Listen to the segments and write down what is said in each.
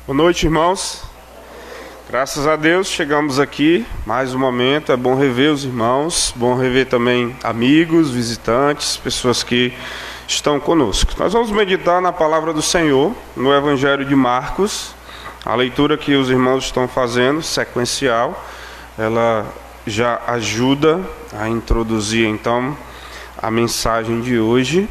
Boa noite, irmãos. Graças a Deus chegamos aqui, mais um momento. É bom rever os irmãos, bom rever também amigos, visitantes, pessoas que estão conosco. Nós vamos meditar na palavra do Senhor, no Evangelho de Marcos. A leitura que os irmãos estão fazendo, sequencial, ela já ajuda a introduzir então a mensagem de hoje.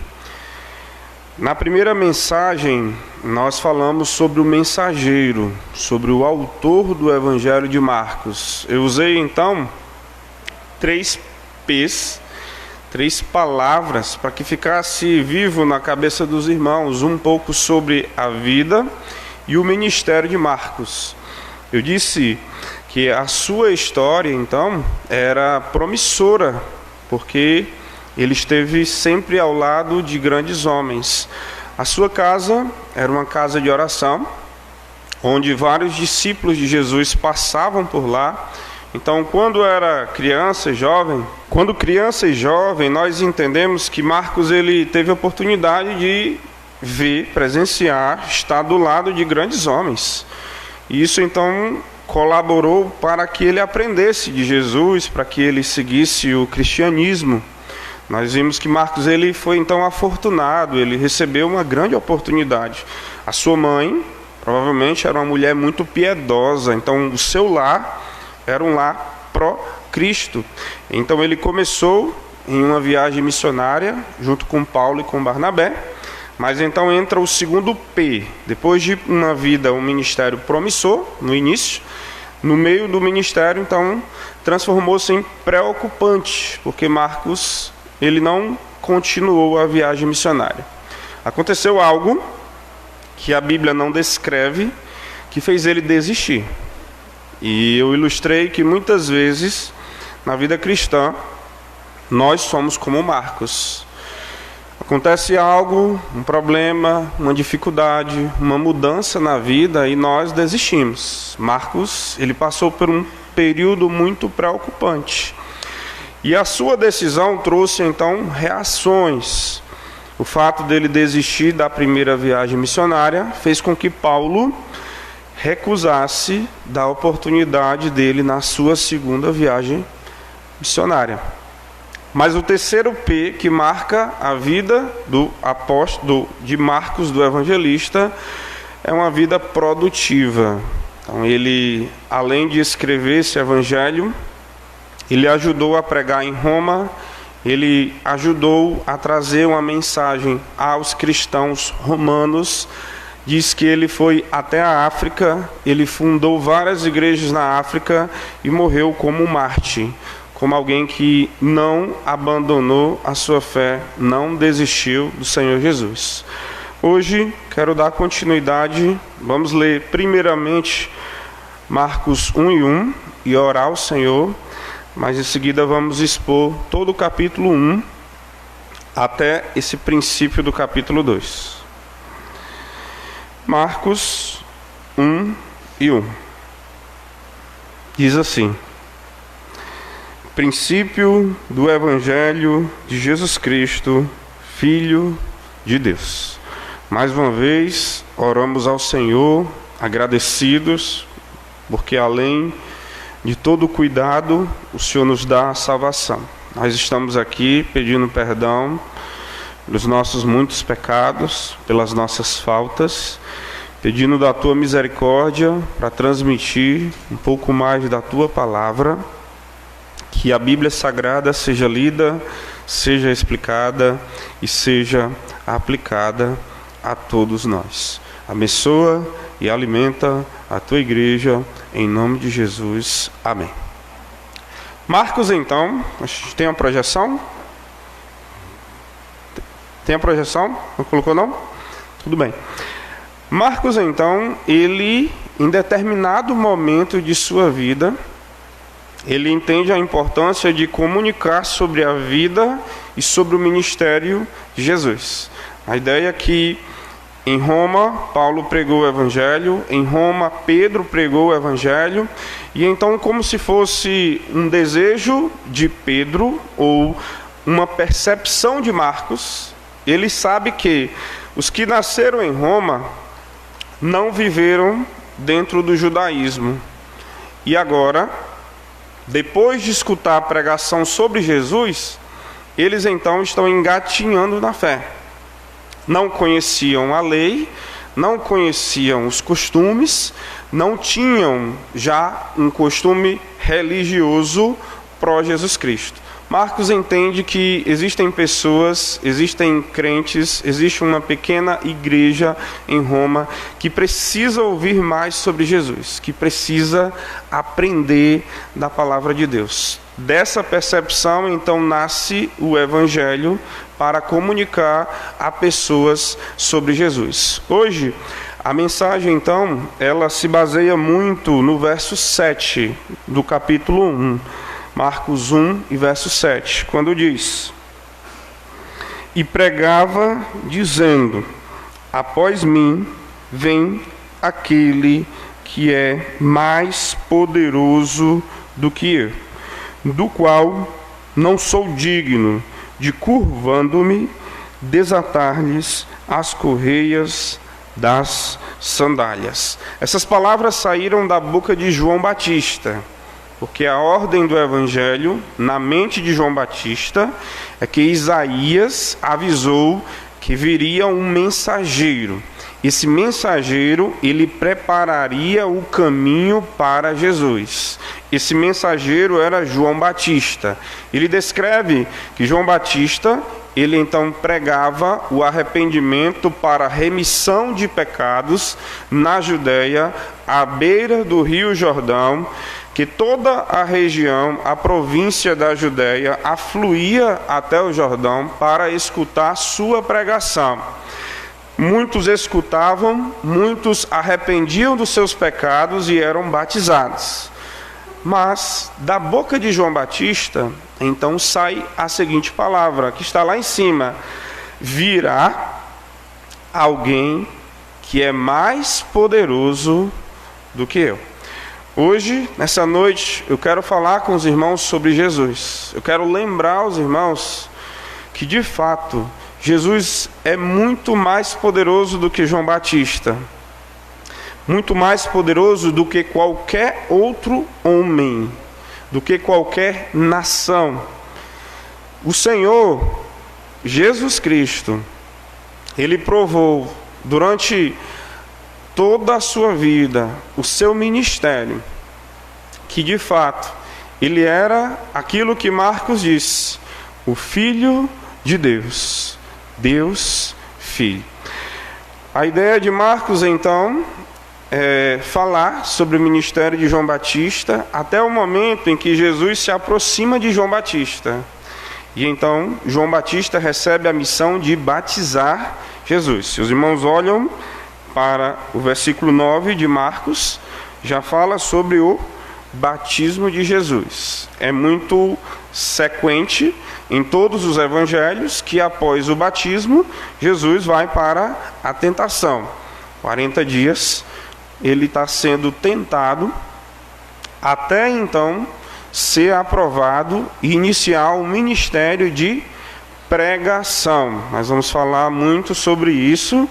Na primeira mensagem, nós falamos sobre o mensageiro, sobre o autor do Evangelho de Marcos. Eu usei então 3 P's, 3 palavras, para que ficasse vivo na cabeça dos irmãos um pouco sobre a vida e o ministério de Marcos. Eu disse que a sua história então era promissora, porque ele esteve sempre ao lado de grandes homens. A sua casa era uma casa de oração, onde vários discípulos de Jesus passavam por lá. Então, quando criança e jovem, nós entendemos que Marcos ele teve a oportunidade de ver, presenciar, estar do lado de grandes homens. E isso então colaborou para que ele aprendesse de Jesus, para que ele seguisse o cristianismo. Nós vimos que Marcos ele foi então afortunado, ele recebeu uma grande oportunidade. A sua mãe provavelmente era uma mulher muito piedosa, então o seu lar era um lar pró-Cristo. Então ele começou em uma viagem missionária junto com Paulo e com Barnabé, mas então entra o segundo P. Depois de uma vida, um ministério promissor no início, no meio do ministério então transformou-se em preocupante, porque Marcos ele não continuou a viagem missionária. Aconteceu algo que a Bíblia não descreve, que fez ele desistir. E eu ilustrei que muitas vezes, na vida cristã, nós somos como Marcos. Acontece algo, um problema, uma dificuldade, uma mudança na vida e nós desistimos. Marcos, ele passou por um período muito preocupante. E a sua decisão trouxe então reações. O fato dele desistir da primeira viagem missionária fez com que Paulo recusasse da oportunidade dele na sua segunda viagem missionária. Mas o terceiro P que marca a vida do apóstolo de Marcos, do evangelista, é uma vida produtiva. Então ele, além de escrever esse evangelho, ele ajudou a pregar em Roma, ele ajudou a trazer uma mensagem aos cristãos romanos. Diz que ele foi até a África, ele fundou várias igrejas na África e morreu como mártir, como alguém que não abandonou a sua fé, não desistiu do Senhor Jesus. Hoje quero dar continuidade, vamos ler primeiramente Marcos 1:1 e orar ao Senhor. Mas em seguida vamos expor todo o capítulo 1 até esse princípio do capítulo 2. Marcos 1:1 diz assim: princípio do Evangelho de Jesus Cristo, Filho de Deus. Mais uma vez, oramos ao Senhor, agradecidos, porque além de todo cuidado, o Senhor nos dá a salvação. Nós estamos aqui pedindo perdão pelos nossos muitos pecados, pelas nossas faltas, pedindo da Tua misericórdia para transmitir um pouco mais da Tua palavra, que a Bíblia Sagrada seja lida, seja explicada e seja aplicada a todos nós. Abençoa e alimenta a Tua igreja, em nome de Jesus. Amém. Marcos, então, a gente tem uma projeção? Tem a projeção? Não colocou, não? Tudo bem. Marcos, então, ele, em determinado momento de sua vida, ele entende a importância de comunicar sobre a vida e sobre o ministério de Jesus. A ideia é que em Roma, Paulo pregou o Evangelho, em Roma, Pedro pregou o Evangelho, e então, como se fosse um desejo de Pedro, ou uma percepção de Marcos, ele sabe que os que nasceram em Roma não viveram dentro do judaísmo. E agora, depois de escutar a pregação sobre Jesus, eles então estão engatinhando na fé. Não conheciam a lei, não conheciam os costumes, não tinham já um costume religioso pró-Jesus Cristo. Marcos entende que existem pessoas, existem crentes, existe uma pequena igreja em Roma que precisa ouvir mais sobre Jesus, que precisa aprender da palavra de Deus. Dessa percepção, então, nasce o Evangelho para comunicar a pessoas sobre Jesus. Hoje, a mensagem, então, ela se baseia muito no verso 7 do capítulo 1. Marcos 1 e verso 7, quando diz: E pregava, dizendo: Após mim vem aquele que é mais poderoso do que eu, do qual não sou digno de, curvando-me, desatar-lhes as correias das sandálias. Essas palavras saíram da boca de João Batista, porque a ordem do Evangelho, na mente de João Batista, é que Isaías avisou que viria um mensageiro. Esse mensageiro, ele prepararia o caminho para Jesus. Esse mensageiro era João Batista. Ele descreve que João Batista, ele então pregava o arrependimento para a remissão de pecados na Judéia, à beira do Rio Jordão, que toda a região, a província da Judéia, afluía até o Jordão para escutar sua pregação. Muitos escutavam, muitos arrependiam dos seus pecados e eram batizados. Mas da boca de João Batista, então sai a seguinte palavra, que está lá em cima: virá alguém que é mais poderoso do que eu. Hoje, nessa noite, eu quero falar com os irmãos sobre Jesus. Eu quero lembrar os irmãos que, de fato, Jesus é muito mais poderoso do que João Batista. Muito mais poderoso do que qualquer outro homem, do que qualquer nação. O Senhor, Jesus Cristo, Ele provou durante toda a sua vida, o seu ministério, que de fato ele era aquilo que Marcos disse: o Filho de Deus, Deus Filho. A ideia de Marcos então é falar sobre o ministério de João Batista até o momento em que Jesus se aproxima de João Batista. E então João Batista recebe a missão de batizar Jesus. Se os irmãos olham para o versículo 9 de Marcos, já fala sobre o batismo de Jesus. É muito sequente em todos os evangelhos que após o batismo, Jesus vai para a tentação. 40 dias ele está sendo tentado até então ser aprovado e iniciar o ministério de pregação. Nós vamos falar muito sobre isso,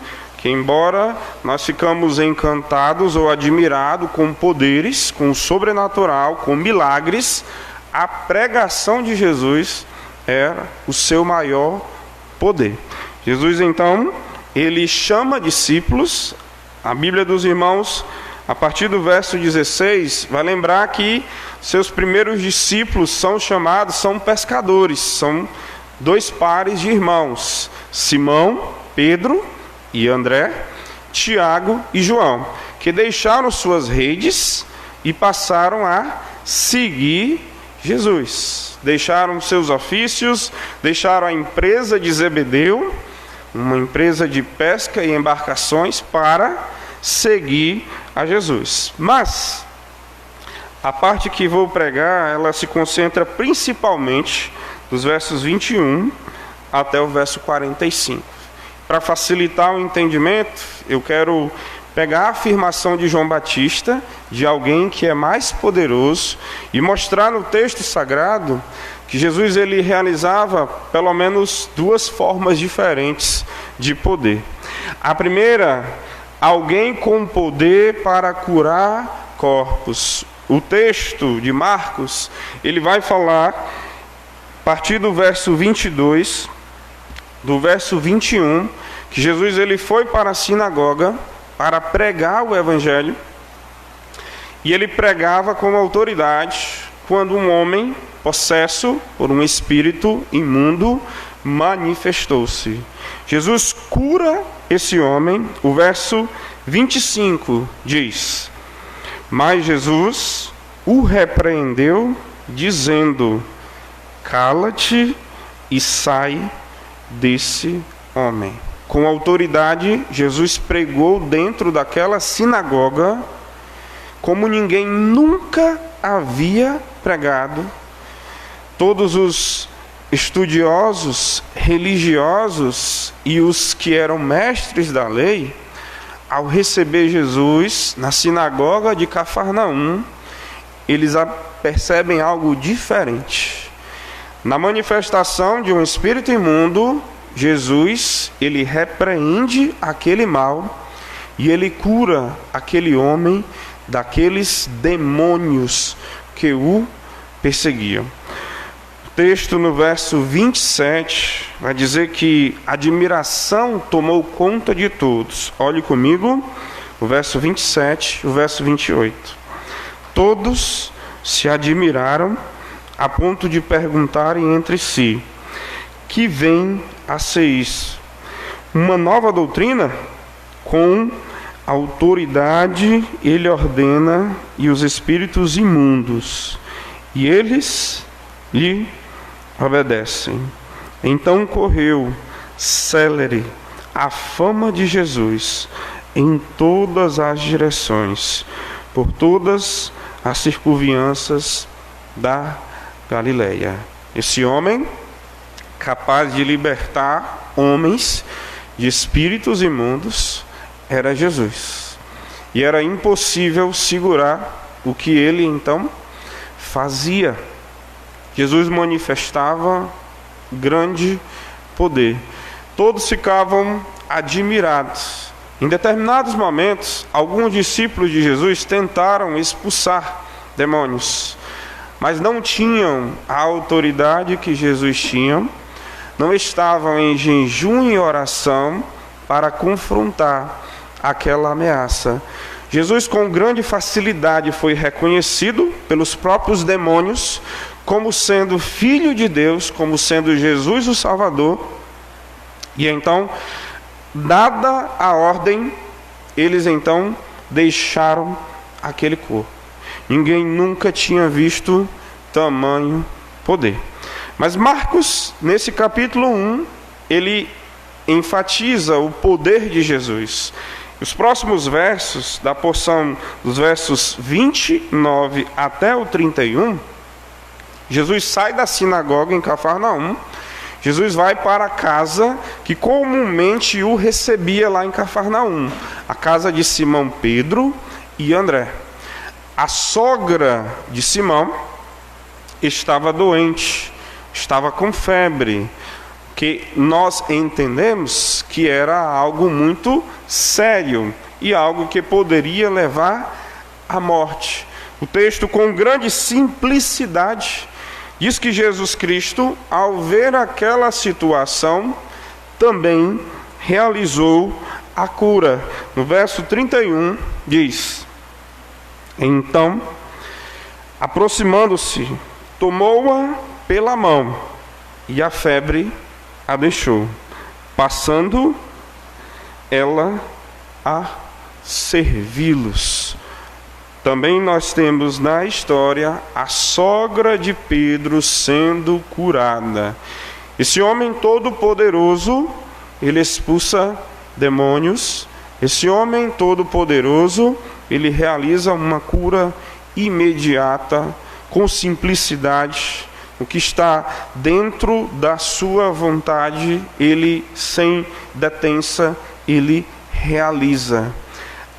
que embora nós ficamos encantados ou admirados com poderes, com o sobrenatural, com milagres, a pregação de Jesus era o seu maior poder. Jesus então, ele chama discípulos. A Bíblia dos irmãos, a partir do verso 16, vai lembrar que seus primeiros discípulos são chamados, são pescadores, são dois pares de irmãos, Simão, Pedro e André, Tiago e João, que deixaram suas redes e passaram a seguir Jesus. Deixaram seus ofícios, deixaram a empresa de Zebedeu, uma empresa de pesca e embarcações, para seguir a Jesus. Mas a parte que vou pregar, ela se concentra principalmente dos versos 21 até o verso 45. Para facilitar o entendimento, eu quero pegar a afirmação de João Batista, de alguém que é mais poderoso, e mostrar no texto sagrado que Jesus ele realizava pelo menos duas formas diferentes de poder. A primeira alguém com poder para curar corpos. O texto de Marcos, ele vai falar, a partir do verso 22, do verso 21, que Jesus ele foi para a sinagoga para pregar o evangelho, e ele pregava com autoridade quando um homem possesso por um espírito imundo manifestou-se. Jesus cura esse homem. O verso 25 diz: mas Jesus o repreendeu, dizendo: cala-te e sai desse homem. Com autoridade, Jesus pregou dentro daquela sinagoga como ninguém nunca havia pregado. Todos os estudiosos religiosos e os que eram mestres da lei, ao receber Jesus na sinagoga de Cafarnaum, eles percebem algo diferente. Na manifestação de um espírito imundo, Jesus, ele repreende aquele mal e ele cura aquele homem daqueles demônios que o perseguiam. O texto no verso 27 vai dizer que a admiração tomou conta de todos. Olhe comigo o verso 27 e o verso 28. Todos se admiraram a ponto de perguntarem entre si: que vem a ser isso? Uma nova doutrina? Com autoridade ele ordena e os espíritos imundos, e eles lhe obedecem. Então correu célere a fama de Jesus em todas as direções, por todas as circunvianças da Galileia. Esse homem, capaz de libertar homens de espíritos imundos, era Jesus. E era impossível segurar o que ele então fazia. Jesus manifestava grande poder. Todos ficavam admirados. Em determinados momentos, alguns discípulos de Jesus tentaram expulsar demônios, mas não tinham a autoridade que Jesus tinha, não estavam em jejum e oração para confrontar aquela ameaça. Jesus, com grande facilidade, foi reconhecido pelos próprios demônios como sendo Filho de Deus, como sendo Jesus o Salvador. E então, dada a ordem, eles então deixaram aquele corpo. Ninguém nunca tinha visto tamanho poder. Mas Marcos, nesse capítulo 1, ele enfatiza o poder de Jesus. Os próximos versos, da porção dos versos 29 até o 31, Jesus sai da sinagoga em Cafarnaum. Jesus vai para a casa que comumente o recebia lá em Cafarnaum, a casa de Simão Pedro e André. A sogra de Simão estava doente, estava com febre, que nós entendemos que era algo muito sério e algo que poderia levar à morte. O texto, com grande simplicidade, diz que Jesus Cristo, ao ver aquela situação, também realizou a cura. No verso 31 diz: então, aproximando-se, tomou-a pela mão e a febre a deixou, passando ela a servi-los. Também nós temos na história a sogra de Pedro sendo curada. Esse homem todo-poderoso, ele expulsa demônios. Esse homem todo-poderoso, ele realiza uma cura imediata, com simplicidade. O que está dentro da sua vontade, ele, sem detença, ele realiza.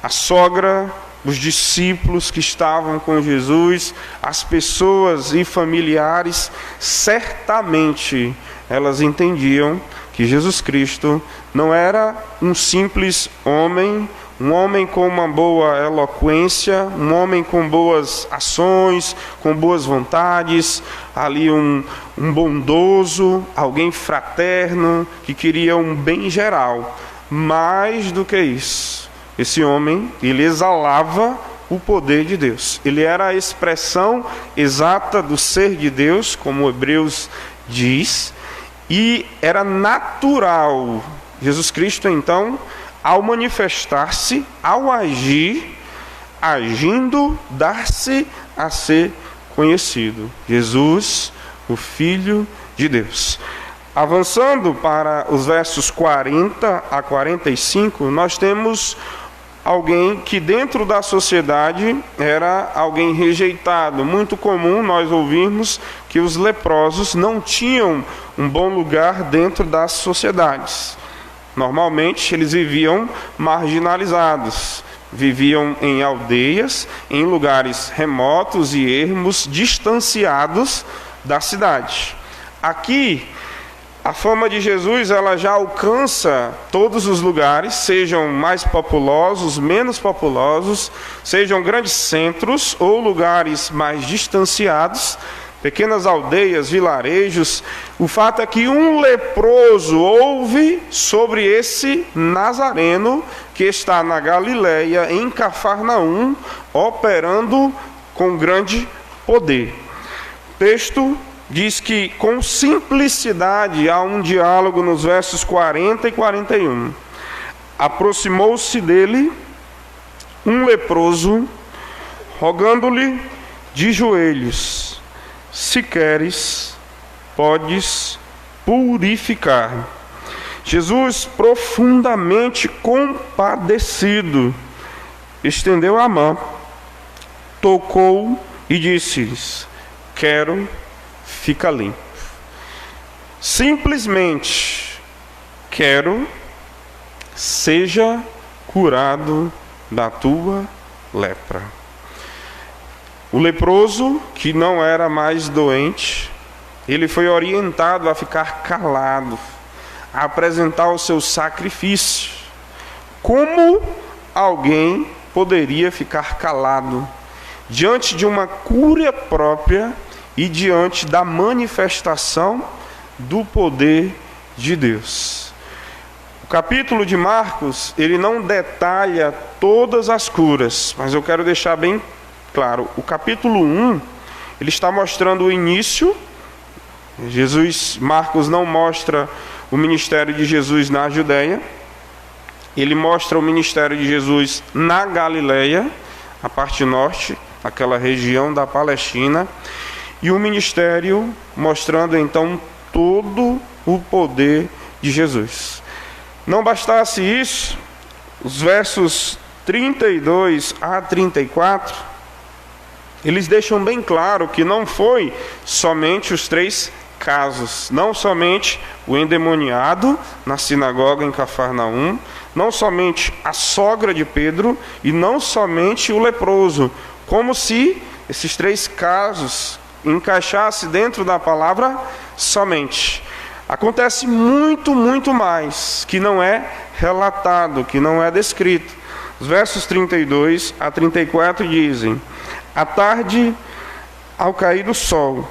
A sogra, os discípulos que estavam com Jesus, as pessoas e familiares, certamente elas entendiam que Jesus Cristo não era um simples homem um homem com uma boa eloquência, um homem com boas ações, com boas vontades, ali um bondoso, alguém fraterno, que queria um bem geral. Mais do que isso, esse homem, ele exalava o poder de Deus. Ele era a expressão exata do ser de Deus, como Hebreus diz, e era natural. Jesus Cristo, então, ao manifestar-se, ao agir, agindo, dar-se a ser conhecido. Jesus, o Filho de Deus. Avançando para os versos 40 a 45, nós temos alguém que dentro da sociedade era alguém rejeitado. Muito comum nós ouvirmos que os leprosos não tinham um bom lugar dentro das sociedades. Normalmente eles viviam marginalizados, viviam em aldeias, em lugares remotos e ermos, distanciados da cidade. Aqui, a fama de Jesus, ela já alcança todos os lugares, sejam mais populosos, menos populosos, sejam grandes centros ou lugares mais distanciados, pequenas aldeias, vilarejos. O fato é que um leproso ouve sobre esse nazareno que está na Galileia, em Cafarnaum, operando com grande poder. O texto diz que com simplicidade há um diálogo nos versos 40 e 41. Aproximou-se dele um leproso, rogando-lhe de joelhos: se queres, podes purificar. Jesus, profundamente compadecido, estendeu a mão, tocou e disse-lhes: quero, fica limpo. Simplesmente, quero, seja curado da tua lepra. O leproso, que não era mais doente, ele foi orientado a ficar calado, a apresentar o seu sacrifício. Como alguém poderia ficar calado diante de uma cura própria e diante da manifestação do poder de Deus? O capítulo de Marcos, ele não detalha todas as curas, mas eu quero deixar bem claro. O capítulo 1, ele está mostrando o início. Marcos não mostra o ministério de Jesus na Judeia. Ele mostra o ministério de Jesus na Galileia, a parte norte, aquela região da Palestina. E o ministério mostrando então todo o poder de Jesus. Não bastasse isso, os versos 32 a 34, eles deixam bem claro que não foi somente os 3 casos, não somente o endemoniado na sinagoga em Cafarnaum, não somente a sogra de Pedro e não somente o leproso, como se esses 3 casos encaixassem dentro da palavra somente. Acontece muito, muito mais que não é relatado, que não é descrito. Os versos 32 a 34 dizem: à tarde, ao cair do sol,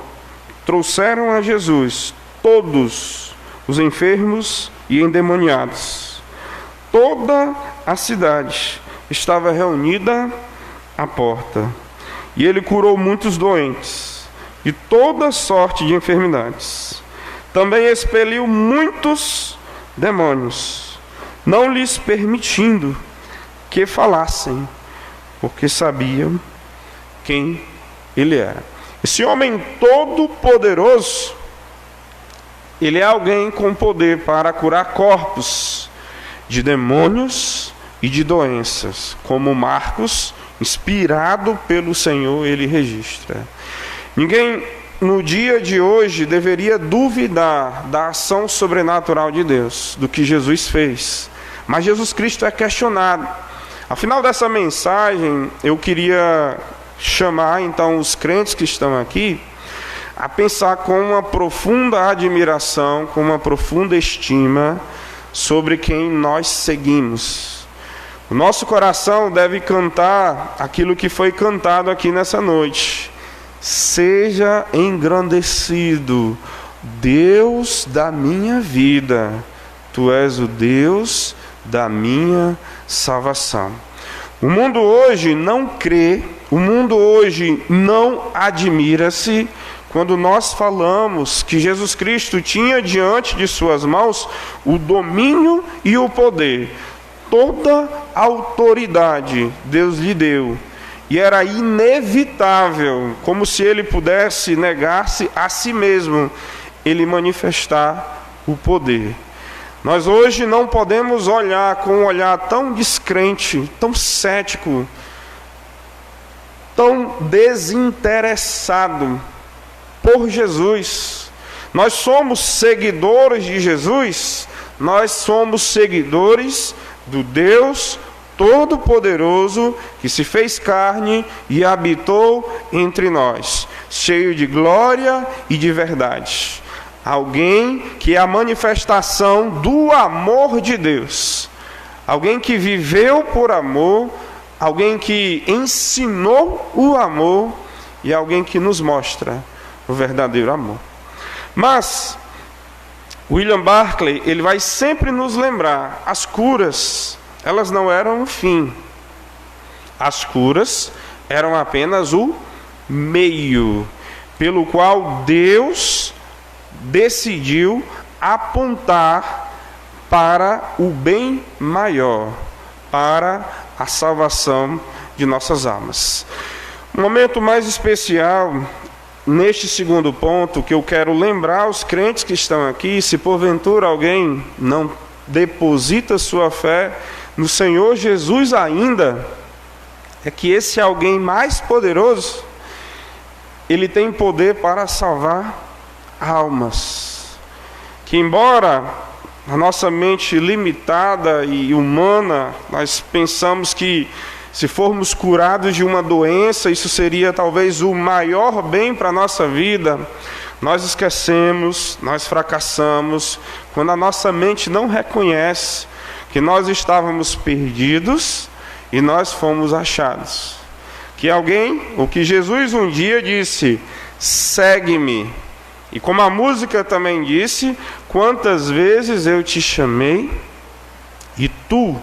trouxeram a Jesus todos os enfermos e endemoniados. Toda a cidade estava reunida à porta, e ele curou muitos doentes, de toda sorte de enfermidades. Também expeliu muitos demônios, não lhes permitindo que falassem, porque sabiam quem ele era. Esse homem todo-poderoso, ele é alguém com poder para curar corpos de demônios e de doenças, como Marcos, inspirado pelo Senhor, ele registra. Ninguém no dia de hoje deveria duvidar da ação sobrenatural de Deus, do que Jesus fez. Mas Jesus Cristo é questionado. Ao final dessa mensagem, eu queria chamar então os crentes que estão aqui a pensar com uma profunda admiração, com uma profunda estima sobre quem nós seguimos. O nosso coração deve cantar aquilo que foi cantado aqui nessa noite. Seja engrandecido, Deus da minha vida. Tu és o Deus da minha salvação. O mundo hoje não crê, o mundo hoje não admira-se quando nós falamos que Jesus Cristo tinha diante de suas mãos o domínio e o poder. Toda a autoridade Deus lhe deu. E era inevitável, como se ele pudesse negar-se a si mesmo, ele manifestar o poder. Nós hoje não podemos olhar com um olhar tão descrente, tão cético, tão desinteressado por Jesus. Nós somos seguidores de Jesus, nós somos seguidores do Deus Todo-Poderoso que se fez carne e habitou entre nós, cheio de glória e de verdade. Alguém que é a manifestação do amor de Deus, alguém que viveu por amor, alguém que ensinou o amor e alguém que nos mostra o verdadeiro amor. Mas William Barclay, ele vai sempre nos lembrar, as curas, elas não eram o fim. As curas eram apenas o meio pelo qual Deus decidiu apontar para o bem maior, para a salvação de nossas almas. Um momento mais especial neste segundo ponto que eu quero lembrar aos crentes que estão aqui, se porventura alguém não deposita sua fé no Senhor Jesus ainda, é que esse alguém mais poderoso, ele tem poder para salvar almas. Que embora a nossa mente limitada e humana, nós pensamos que se formos curados de uma doença, isso seria talvez o maior bem para a nossa vida. Nós esquecemos, nós fracassamos, quando a nossa mente não reconhece que nós estávamos perdidos e nós fomos achados. Que alguém, o que Jesus um dia disse, segue-me. E como a música também disse, quantas vezes eu te chamei e tu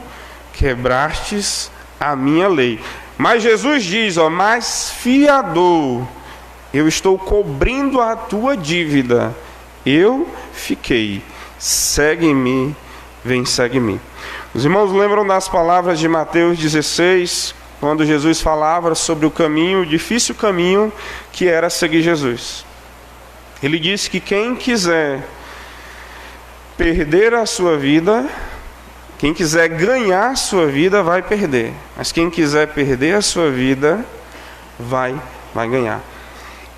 quebrastes a minha lei. Mas Jesus diz, mais fiador, eu estou cobrindo a tua dívida. Eu fiquei. Segue-me, vem, segue-me. Os irmãos lembram das palavras de Mateus 16, quando Jesus falava sobre o caminho, o difícil caminho que era seguir Jesus. Ele disse que quem quiser perder a sua vida, quem quiser ganhar a sua vida, vai perder. Mas quem quiser perder a sua vida, vai ganhar.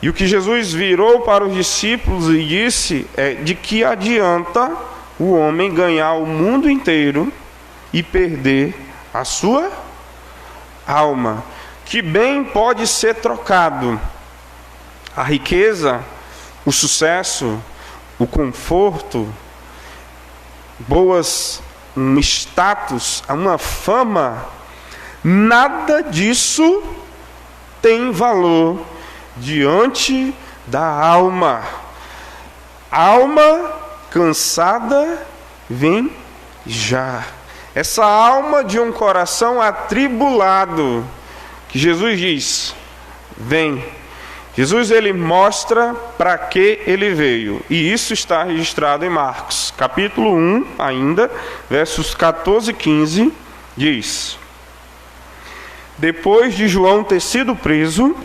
E o que Jesus virou para os discípulos e disse é de que adianta o homem ganhar o mundo inteiro e perder a sua alma. Que bem pode ser trocado? A riqueza, o sucesso, o conforto, um status, uma fama, nada disso tem valor diante da alma. Alma cansada, vem já. Essa alma de um coração atribulado, que Jesus diz, vem. Jesus, ele mostra para que ele veio. E isso está registrado em Marcos, capítulo 1, ainda, versos 14 e 15, diz: depois de João ter sido preso,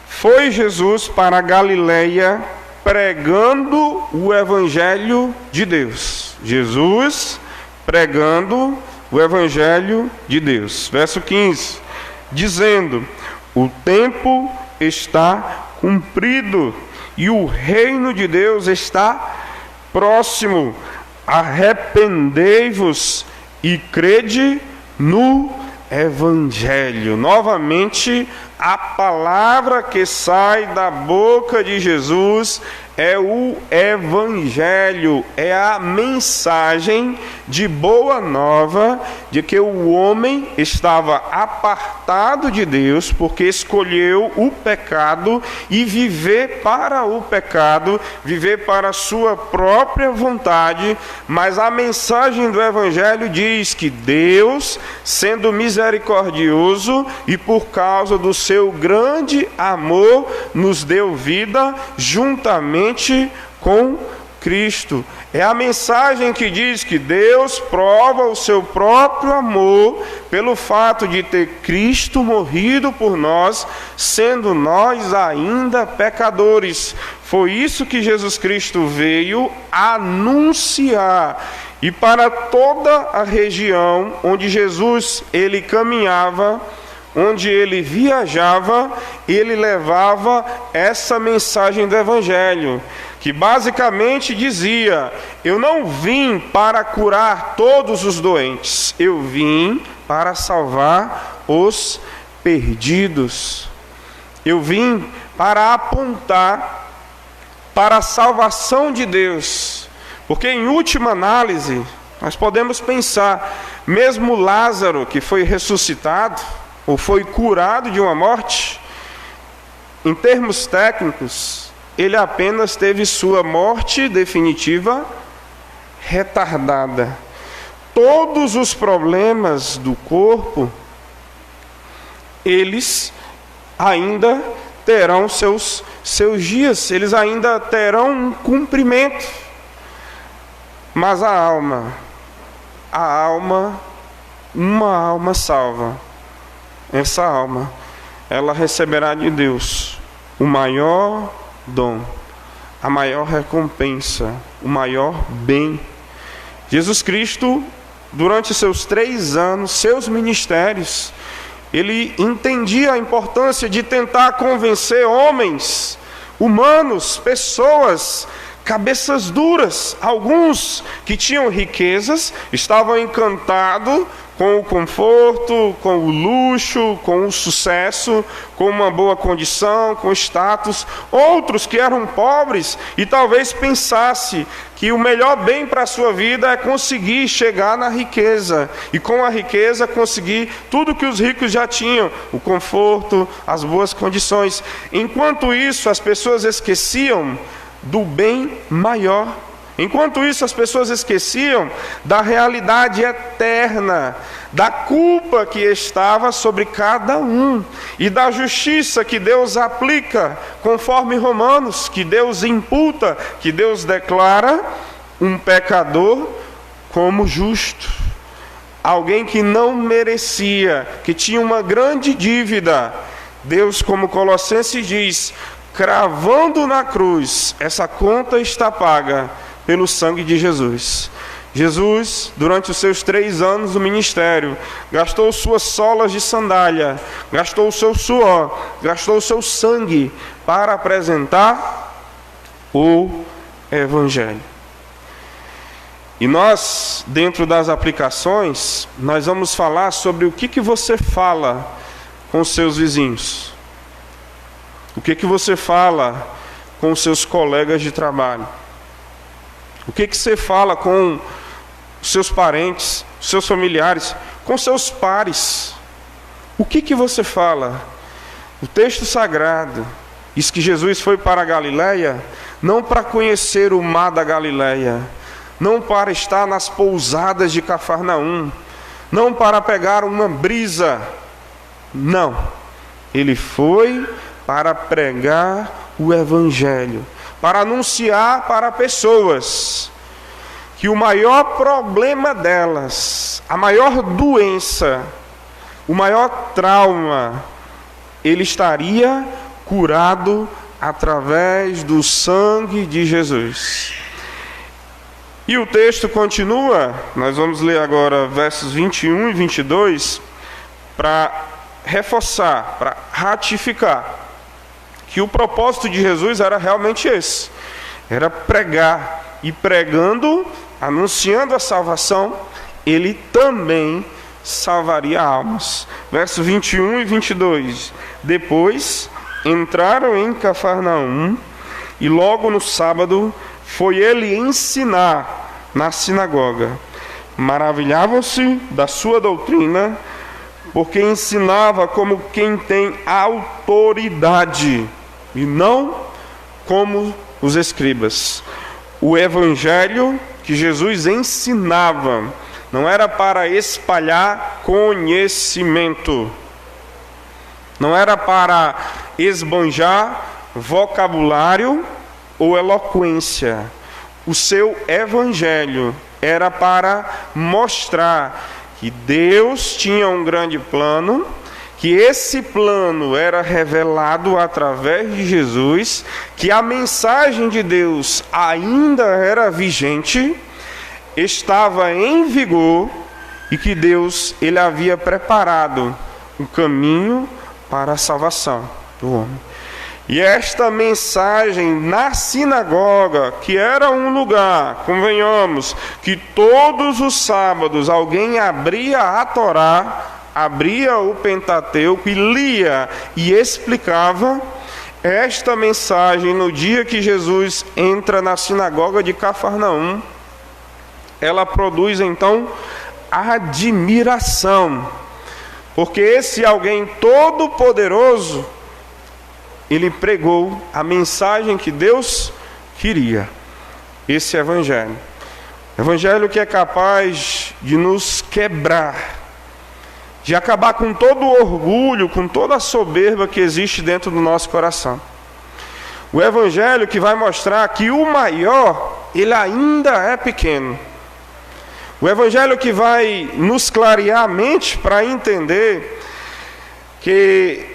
foi Jesus para a Galileia pregando o Evangelho de Deus. Jesus pregando o Evangelho de Deus. Verso 15, dizendo: o tempo está cumprido e o reino de Deus está próximo. Arrependei-vos e crede no Evangelho. Novamente, a palavra que sai da boca de Jesus é o Evangelho, é a mensagem de boa nova de que o homem estava apartado de Deus porque escolheu o pecado e viver para o pecado, viver para a sua própria vontade. Mas a mensagem do Evangelho diz que Deus, sendo misericordioso e por causa do seu grande amor, nos deu vida juntamente com Cristo. É a mensagem que diz que Deus prova o seu próprio amor pelo fato de ter Cristo morrido por nós, sendo nós ainda pecadores. Foi isso que Jesus Cristo veio anunciar. E para toda a região onde Jesus ele caminhava, onde ele viajava, ele levava essa mensagem do Evangelho, que basicamente dizia: eu não vim para curar todos os doentes, eu vim para salvar os perdidos. Eu vim para apontar para a salvação de Deus, porque em última análise, nós podemos pensar, mesmo Lázaro, que foi ressuscitado, ou foi curado de uma morte, em termos técnicos, ele apenas teve sua morte definitiva retardada. Todos os problemas do corpo, eles ainda terão seus dias, eles ainda terão um cumprimento. Mas a alma, uma alma salva, essa alma, ela receberá de Deus o maior dom, a maior recompensa, o maior bem. Jesus Cristo, durante seus 3 anos, seus ministérios, ele entendia a importância de tentar convencer homens, humanos, pessoas, cabeças duras. Alguns que tinham riquezas estavam encantados com o conforto, com o luxo, com o sucesso, com uma boa condição, com status. Outros que eram pobres e talvez pensasse que o melhor bem para a sua vida é conseguir chegar na riqueza, e com a riqueza conseguir tudo que os ricos já tinham, o conforto, as boas condições. Enquanto isso, as pessoas esqueciam do bem maior. Enquanto isso, as pessoas esqueciam da realidade eterna, da culpa que estava sobre cada um e da justiça que Deus aplica, conforme Romanos, que Deus imputa, que Deus declara um pecador como justo. Alguém que não merecia, que tinha uma grande dívida. Deus, como Colossenses diz, cravando na cruz, essa conta está paga pelo sangue de Jesus. Jesus, durante os seus 3 anos do ministério, gastou suas solas de sandália, gastou o seu suor, gastou o seu sangue para apresentar o Evangelho. E nós, dentro das aplicações, nós vamos falar sobre o que você fala com os seus vizinhos. O que você fala com os seus colegas de trabalho. O que você fala com os seus parentes, seus familiares, com seus pares. O que você fala? O texto sagrado diz que Jesus foi para a Galileia, não para conhecer o mar da Galileia, não para estar nas pousadas de Cafarnaum, não para pegar uma brisa. Não. Ele foi para pregar o Evangelho, para anunciar para pessoas que o maior problema delas, a maior doença, o maior trauma, ele estaria curado através do sangue de Jesus. E o texto continua, nós vamos ler agora versos 21 e 22, para reforçar, para ratificar que o propósito de Jesus era realmente esse, era pregar, e pregando, anunciando a salvação, ele também salvaria almas. Versos 21 e 22, depois entraram em Cafarnaum, e logo no sábado foi ele ensinar na sinagoga. Maravilhavam-se da sua doutrina, porque ensinava como quem tem autoridade, e não como os escribas. O evangelho que Jesus ensinava não era para espalhar conhecimento, não era para esbanjar vocabulário ou eloquência. O seu evangelho era para mostrar que Deus tinha um grande plano, que esse plano era revelado através de Jesus, que a mensagem de Deus ainda era vigente, estava em vigor, e que Deus ele havia preparado um caminho para a salvação do homem. E esta mensagem na sinagoga, que era um lugar, convenhamos, que todos os sábados alguém abria a Torá, abria o Pentateuco e lia e explicava, esta mensagem no dia que Jesus entra na sinagoga de Cafarnaum, ela produz então admiração, porque esse alguém todo poderoso, ele pregou a mensagem que Deus queria. Esse evangelho que é capaz de nos quebrar, de acabar com todo o orgulho, com toda a soberba que existe dentro do nosso coração. O evangelho que vai mostrar que o maior, ele ainda é pequeno. O evangelho que vai nos clarear a mente para entender que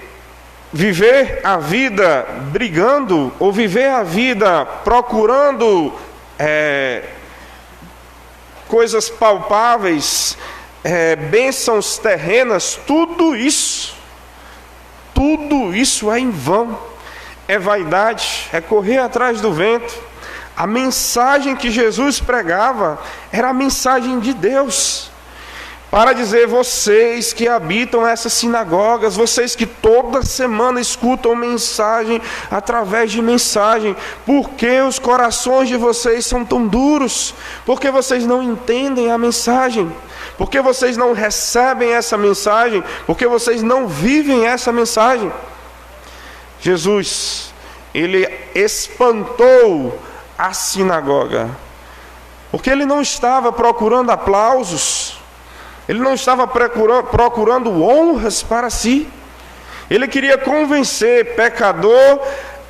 viver a vida brigando, ou viver a vida procurando coisas palpáveis, bênçãos terrenas, tudo isso é em vão, é vaidade, é correr atrás do vento. A mensagem que Jesus pregava era a mensagem de Deus, para dizer: vocês que habitam essas sinagogas, vocês que toda semana escutam mensagem através de mensagem, por que os corações de vocês são tão duros? Por que vocês não entendem a mensagem? Por que vocês não recebem essa mensagem? Por que vocês não vivem essa mensagem? Jesus, ele espantou a sinagoga, porque ele não estava procurando aplausos, ele não estava procurando honras para si. Ele queria convencer: pecador,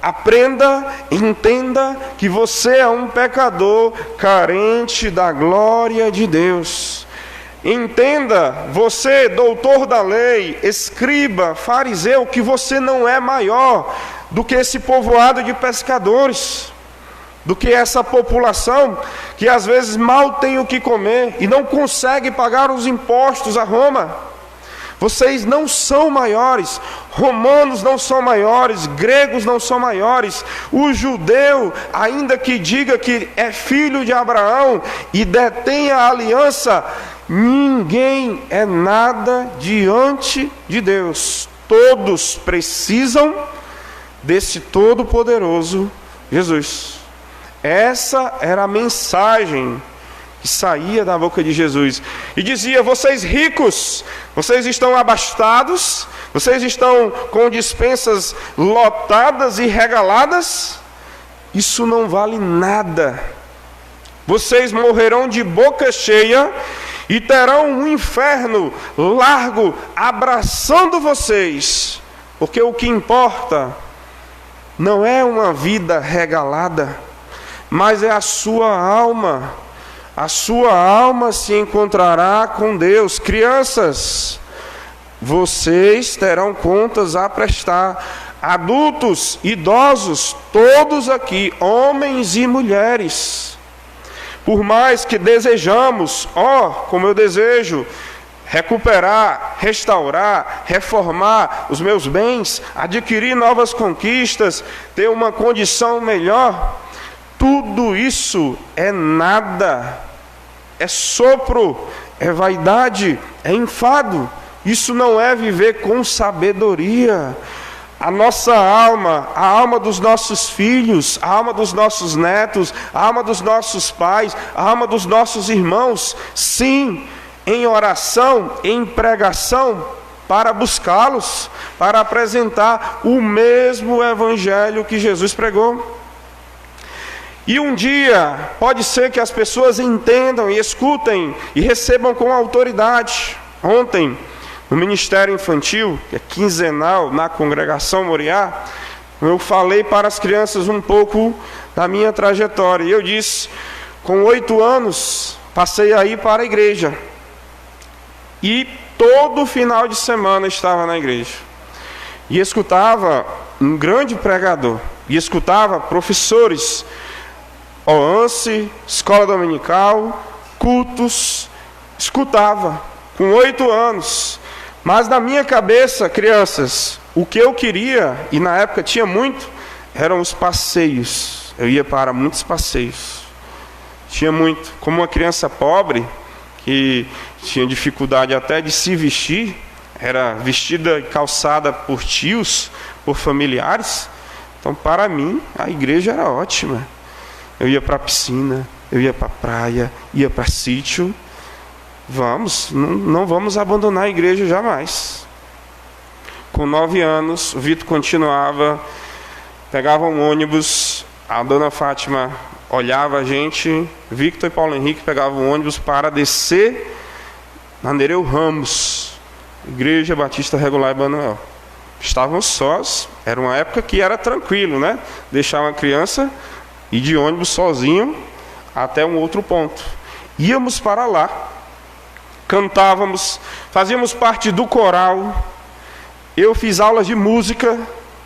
aprenda, entenda que você é um pecador carente da glória de Deus. Entenda, você, doutor da lei, escriba, fariseu, que você não é maior do que esse povoado de pescadores, do que essa população que às vezes mal tem o que comer e não consegue pagar os impostos a Roma. Vocês não são maiores, romanos não são maiores, gregos não são maiores. O judeu, ainda que diga que é filho de Abraão e detém a aliança, ninguém é nada diante de Deus. Todos precisam desse Todo-Poderoso Jesus. Essa era a mensagem que saía da boca de Jesus. E dizia: vocês ricos, vocês estão abastados, vocês estão com dispensas lotadas e regaladas, isso não vale nada. Vocês morrerão de boca cheia e terão um inferno largo abraçando vocês, porque o que importa não é uma vida regalada, mas é a sua alma. A sua alma se encontrará com Deus. Crianças, vocês terão contas a prestar. Adultos, idosos, todos aqui, homens e mulheres. Por mais que desejamos, como eu desejo, recuperar, restaurar, reformar os meus bens, adquirir novas conquistas, ter uma condição melhor, tudo isso é nada, é sopro, é vaidade, é enfado. Isso não é viver com sabedoria. a nossa alma, a alma dos nossos filhos, a alma dos nossos netos, a alma dos nossos pais, a alma dos nossos irmãos, sim, em oração, em pregação, para buscá-los, para apresentar o mesmo evangelho que Jesus pregou. E um dia, pode ser que as pessoas entendam e escutem e recebam com autoridade. Ontem, no Ministério Infantil, que é quinzenal, na Congregação Moriá, eu falei para as crianças um pouco da minha trajetória. E eu disse, com 8 anos, passei a ir para a igreja. E todo final de semana estava na igreja. E escutava um grande pregador. E escutava professores, OANCE, escola dominical, cultos. Escutava, com 8 anos. Mas na minha cabeça, crianças, o que eu queria, e na época tinha muito, eram os passeios. Eu ia para muitos passeios. Tinha muito. Como uma criança pobre, que tinha dificuldade até de se vestir, era vestida e calçada por tios, por familiares. Então, para mim, a igreja era ótima. Eu ia para a piscina, eu ia para a praia, ia para sítio. Não vamos abandonar a igreja jamais. Com 9 anos, o Vitor continuava, pegava um ônibus, a dona Fátima olhava a gente, Victor e Paulo Henrique pegavam um ônibus para descer na Nereu Ramos, Igreja Batista Regular Emanuel. Estavam sós, era uma época que era tranquilo, né? Deixar uma criança ir de ônibus sozinho até um outro ponto. Íamos para lá, cantávamos, fazíamos parte do coral. Eu fiz aulas de música,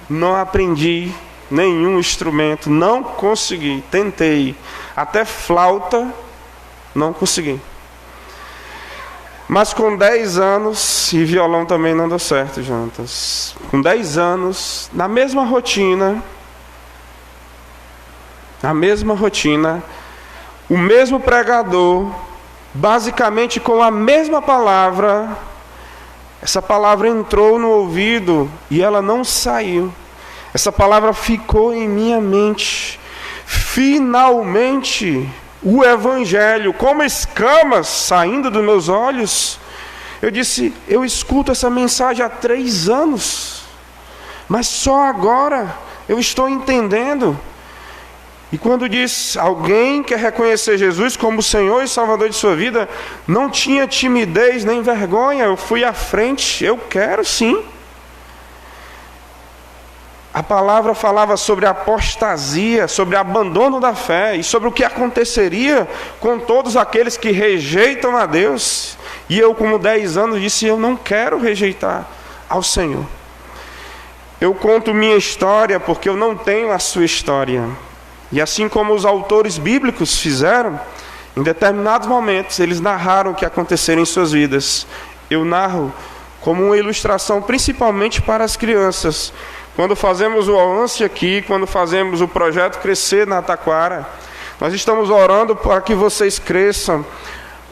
não aprendi nenhum instrumento, não consegui, tentei, até flauta, não consegui. Mas com 10 anos, e violão também não deu certo, Jonatas. Com 10 anos, na mesma rotina, o mesmo pregador, basicamente com a mesma palavra, essa palavra entrou no ouvido e ela não saiu. Essa palavra ficou em minha mente. Finalmente, o Evangelho, como escamas saindo dos meus olhos, eu disse, eu escuto essa mensagem há 3 anos, mas só agora eu estou entendendo. E quando diz, alguém quer reconhecer Jesus como Senhor e Salvador de sua vida, não tinha timidez nem vergonha, eu fui à frente, eu quero sim. A palavra falava sobre a apostasia, sobre o abandono da fé e sobre o que aconteceria com todos aqueles que rejeitam a Deus. E eu, com 10 anos, disse, eu não quero rejeitar ao Senhor. Eu conto minha história porque eu não tenho a sua história. E assim como os autores bíblicos fizeram, em determinados momentos, eles narraram o que aconteceram em suas vidas. Eu narro como uma ilustração, principalmente para as crianças. Quando fazemos o OANCE aqui, quando fazemos o projeto Crescer na Taquara, nós estamos orando para que vocês cresçam,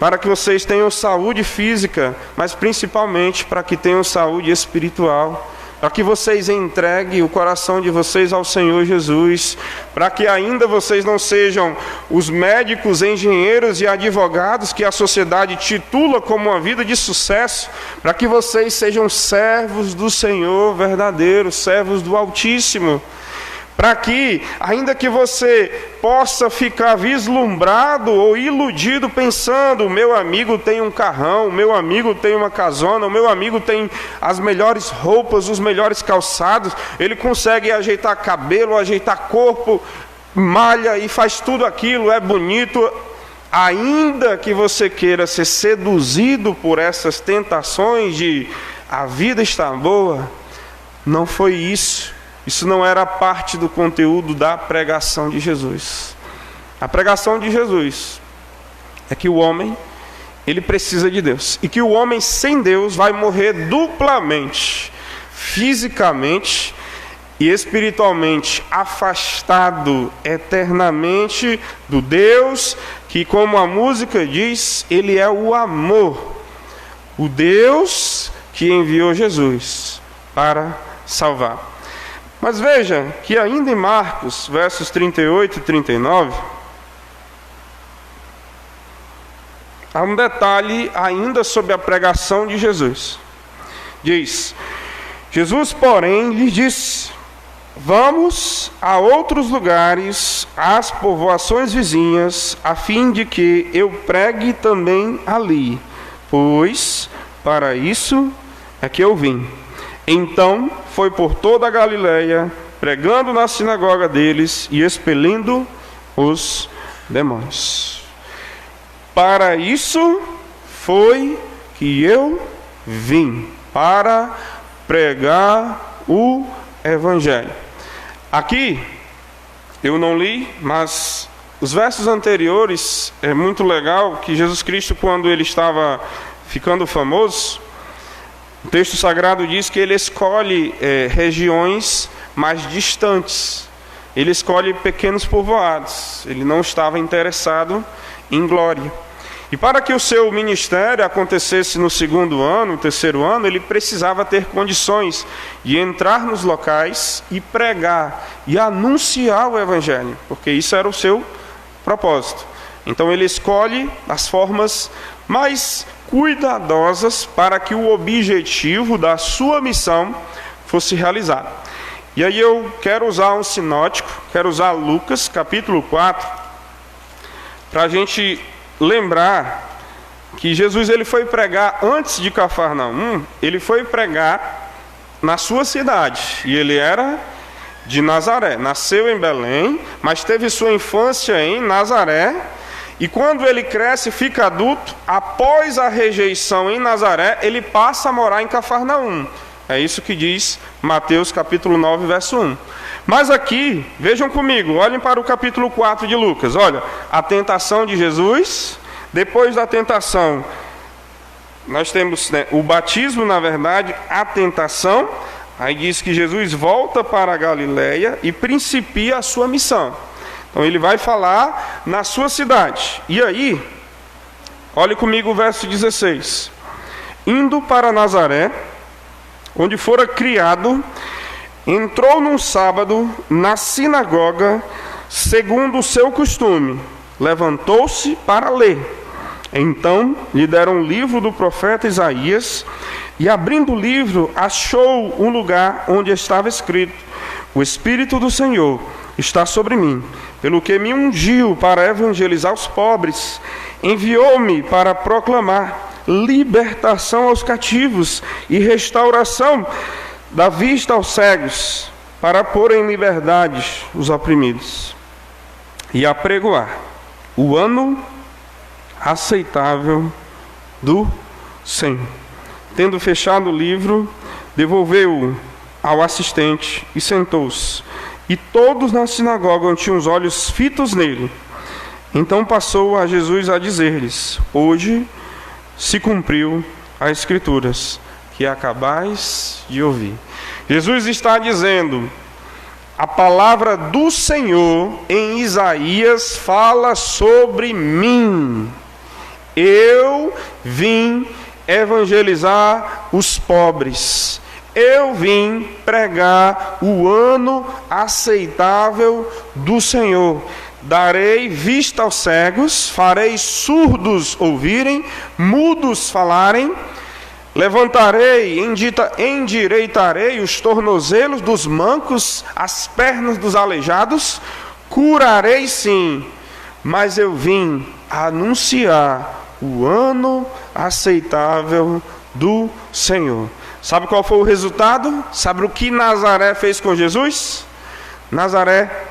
para que vocês tenham saúde física, mas principalmente para que tenham saúde espiritual, para que vocês entreguem o coração de vocês ao Senhor Jesus, para que ainda vocês não sejam os médicos, engenheiros e advogados que a sociedade titula como uma vida de sucesso, para que vocês sejam servos do Senhor verdadeiro, servos do Altíssimo, para que, ainda que você possa ficar vislumbrado ou iludido pensando, o meu amigo tem um carrão, o meu amigo tem uma casona, o meu amigo tem as melhores roupas, os melhores calçados, ele consegue ajeitar cabelo, ajeitar corpo, malha e faz tudo aquilo, é bonito. Ainda que você queira ser seduzido por essas tentações de a vida está boa, não foi isso. Isso não era parte do conteúdo da pregação de Jesus. A pregação de Jesus é que o homem, ele precisa de Deus. E que o homem sem Deus vai morrer duplamente, fisicamente e espiritualmente, afastado eternamente do Deus, que, como a música diz, ele é o amor. O Deus que enviou Jesus para salvar. Mas veja que ainda em Marcos, versos 38 e 39, há um detalhe ainda sobre a pregação de Jesus. Diz: Jesus, porém, lhe disse: vamos a outros lugares, às povoações vizinhas, a fim de que eu pregue também ali, pois para isso é que eu vim. Então foi por toda a Galileia, pregando na sinagoga deles e expelindo os demônios. Para isso foi que eu vim, para pregar o Evangelho. Aqui, eu não li, mas os versos anteriores, é muito legal que Jesus Cristo, quando ele estava ficando famoso, o texto sagrado diz que ele escolhe regiões mais distantes. Ele escolhe pequenos povoados. Ele não estava interessado em glória. E para que o seu ministério acontecesse no segundo ano, no terceiro ano, ele precisava ter condições de entrar nos locais e pregar e anunciar o Evangelho, porque isso era o seu propósito. Então ele escolhe as formas mais cuidadosas para que o objetivo da sua missão fosse realizado. E aí eu quero usar um sinótico, quero usar Lucas, capítulo 4, para a gente lembrar que Jesus ele foi pregar antes de Cafarnaum, ele foi pregar na sua cidade, e ele era de Nazaré, nasceu em Belém, mas teve sua infância em Nazaré, e quando ele cresce e fica adulto, após a rejeição em Nazaré, ele passa a morar em Cafarnaum. É isso que diz Mateus capítulo 9, verso 1. Mas aqui, vejam comigo, olhem para o capítulo 4 de Lucas. Olha, a tentação de Jesus. Depois da tentação, nós temos o batismo, na verdade, a tentação. Aí diz que Jesus volta para a Galileia e principia a sua missão. Então ele vai falar na sua cidade. E aí, olhe comigo o verso 16. Indo para Nazaré, onde fora criado, entrou num sábado na sinagoga, segundo o seu costume. Levantou-se para ler. Então lhe deram um livro do profeta Isaías, e abrindo o livro, achou um lugar onde estava escrito: o Espírito do Senhor está sobre mim, pelo que me ungiu para evangelizar os pobres, enviou-me para proclamar libertação aos cativos e restauração da vista aos cegos, para pôr em liberdade os oprimidos, e apregoar o ano aceitável do Senhor. Tendo fechado o livro, devolveu-o ao assistente e sentou-se. E todos na sinagoga tinham os olhos fitos nele. Então passou a Jesus a dizer-lhes: hoje se cumpriu as Escrituras que acabais de ouvir. Jesus está dizendo: a palavra do Senhor em Isaías fala sobre mim. Eu vim evangelizar os pobres. Eu vim pregar o ano aceitável do Senhor. Darei vista aos cegos, farei surdos ouvirem, mudos falarem, levantarei, endireitarei os tornozelos dos mancos, as pernas dos aleijados, curarei sim, mas eu vim anunciar o ano aceitável do Senhor. Sabe qual foi o resultado? Sabe o que Nazaré fez com Jesus? Nazaré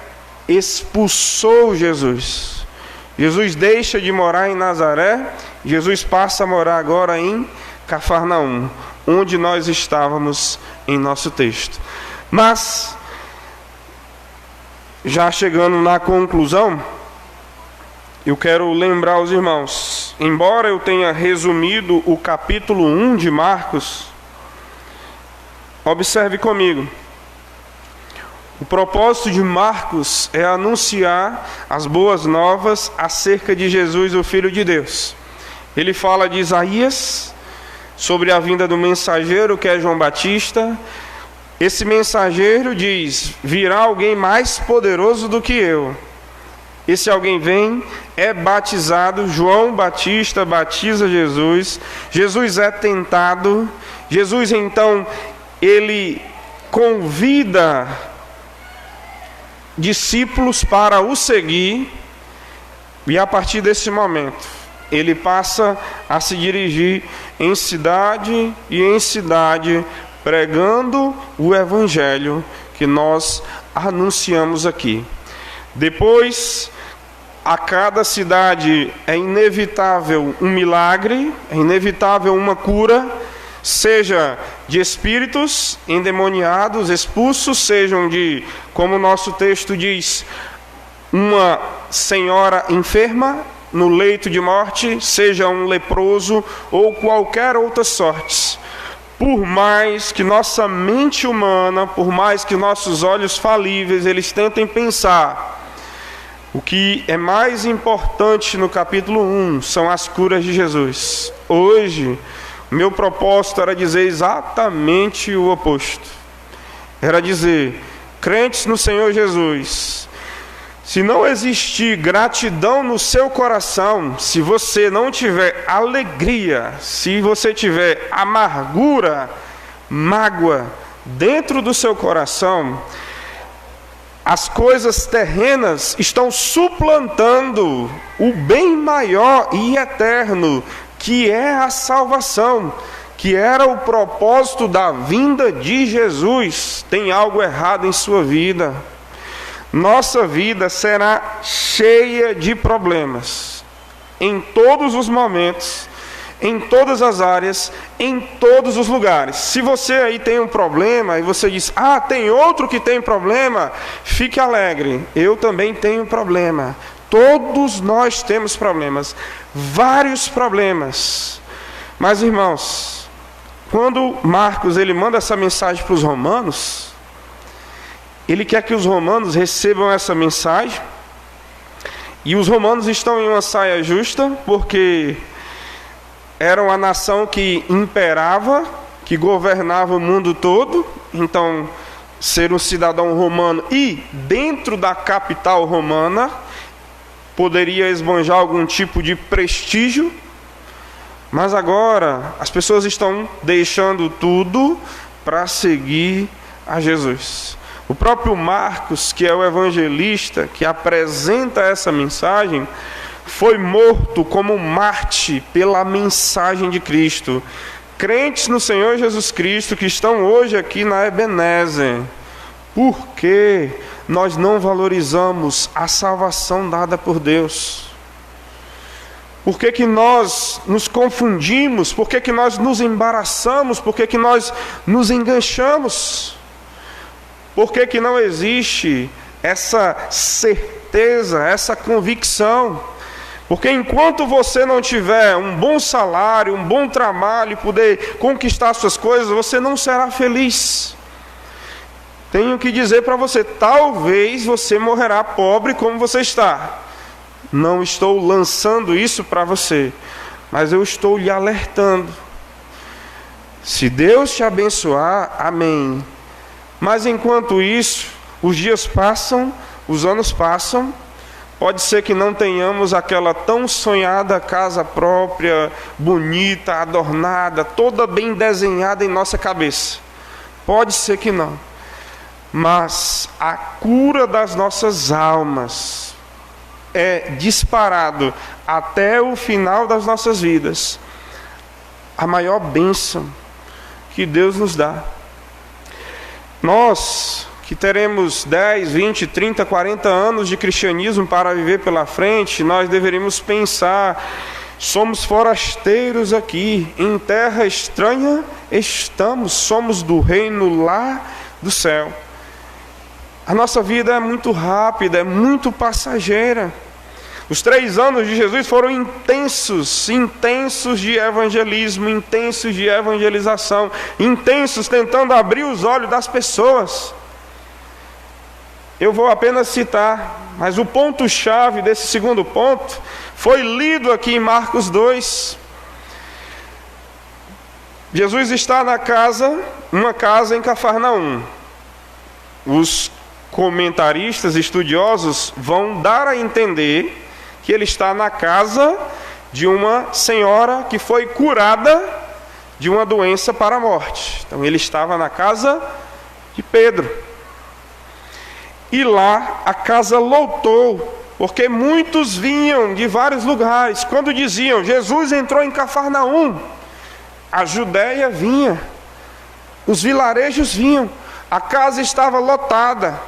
expulsou Jesus. Jesus deixa de morar em Nazaré, Jesus passa a morar agora em Cafarnaum, onde nós estávamos em nosso texto. Mas, já chegando na conclusão, eu quero lembrar aos irmãos, embora eu tenha resumido o capítulo 1 de Marcos, observe comigo. O propósito de Marcos é anunciar as boas novas acerca de Jesus, o Filho de Deus. Ele fala de Isaías, sobre a vinda do mensageiro que é João Batista, esse mensageiro diz: virá alguém mais poderoso do que eu. Esse alguém vem, é batizado, João Batista batiza Jesus, Jesus é tentado, Jesus então, ele convida discípulos para o seguir, e a partir desse momento, ele passa a se dirigir em cidade e em cidade, pregando o evangelho que nós anunciamos aqui. Depois, a cada cidade é inevitável um milagre, é inevitável uma cura, seja de espíritos endemoniados, expulsos, sejam de, como o nosso texto diz, uma senhora enferma no leito de morte, seja um leproso ou qualquer outra sorte. Por mais que nossa mente humana, por mais que nossos olhos falíveis, eles tentem pensar, o que é mais importante no capítulo 1 são as curas de Jesus. Hoje, meu propósito era dizer exatamente o oposto. Era dizer, crentes no Senhor Jesus, se não existir gratidão no seu coração, se você não tiver alegria, se você tiver amargura, mágoa dentro do seu coração, as coisas terrenas estão suplantando o bem maior e eterno, que é a salvação, que era o propósito da vinda de Jesus. Tem algo errado em sua vida. Nossa vida será cheia de problemas, em todos os momentos, em todas as áreas, em todos os lugares. Se você aí tem um problema e você diz, tem outro que tem problema, fique alegre, eu também tenho problema. Todos nós temos problemas, vários problemas. Mas, irmãos, quando Marcos ele manda essa mensagem para os romanos, ele quer que os romanos recebam essa mensagem, e os romanos estão em uma saia justa, porque era uma nação que imperava, que governava o mundo todo. Então, ser um cidadão romano e dentro da capital romana poderia esbanjar algum tipo de prestígio. Mas agora as pessoas estão deixando tudo para seguir a Jesus. O próprio Marcos, que é o evangelista que apresenta essa mensagem, foi morto como Marte pela mensagem de Cristo. Crentes no Senhor Jesus Cristo que estão hoje aqui na Ebenezer, por que nós não valorizamos a salvação dada por Deus? Por que que nós nos confundimos? Por que que nós nos embaraçamos? Por que que nós nos enganchamos? Por que que não existe essa certeza, essa convicção? Porque enquanto você não tiver um bom salário, um bom trabalho e poder conquistar suas coisas, você não será feliz. Tenho que dizer para você, talvez você morrerá pobre como você está. Não estou lançando isso para você, mas eu estou lhe alertando. Se Deus te abençoar, amém. Mas enquanto isso, os dias passam, os anos passam, pode ser que não tenhamos aquela tão sonhada casa própria, bonita, adornada, toda bem desenhada em nossa cabeça. Pode ser que não. Mas a cura das nossas almas é disparado até o final das nossas vidas. A maior bênção que Deus nos dá. Nós que teremos 10, 20, 30, 40 anos de cristianismo para viver pela frente, nós deveríamos pensar, somos forasteiros aqui, em terra estranha estamos, somos do reino lá do céu. A nossa vida é muito rápida, é muito passageira. Os 3 anos de Jesus foram intensos, intensos de evangelismo, intensos de evangelização, intensos tentando abrir os olhos das pessoas. Eu vou apenas citar, mas o ponto-chave desse segundo ponto foi lido aqui em Marcos 2. Jesus está na casa, uma casa em Cafarnaum. Os comentaristas estudiosos vão dar a entender que ele está na casa de uma senhora que foi curada de uma doença para a morte. Então ele estava na casa de Pedro. E lá a casa lotou, porque muitos vinham de vários lugares. Quando diziam, Jesus entrou em Cafarnaum, a Judéia vinha, os vilarejos vinham, a casa estava lotada.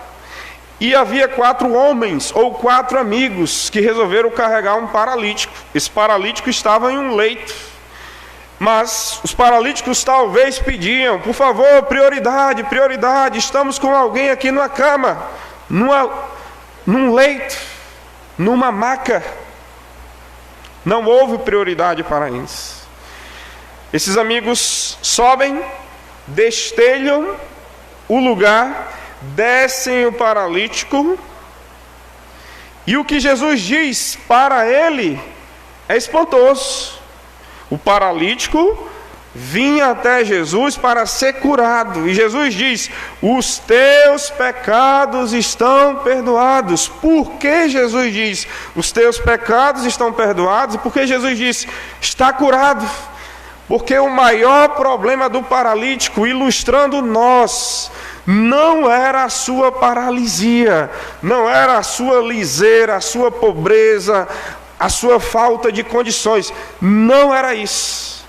E havia 4 homens ou 4 amigos que resolveram carregar um paralítico. Esse paralítico estava em um leito. Mas os paralíticos talvez pediam, por favor, prioridade, prioridade, estamos com alguém aqui numa cama, num leito, numa maca. Não houve prioridade para eles. Esses amigos sobem, destelham o lugar, descem o paralítico, e o que Jesus diz para ele é espantoso. O paralítico vinha até Jesus para ser curado, e Jesus diz: os teus pecados estão perdoados. Por que Jesus diz os teus pecados estão perdoados? E por que Jesus diz está curado? Porque o maior problema do paralítico, ilustrando nós, não era a sua paralisia, não era a sua liseira, a sua pobreza, a sua falta de condições. Não era isso.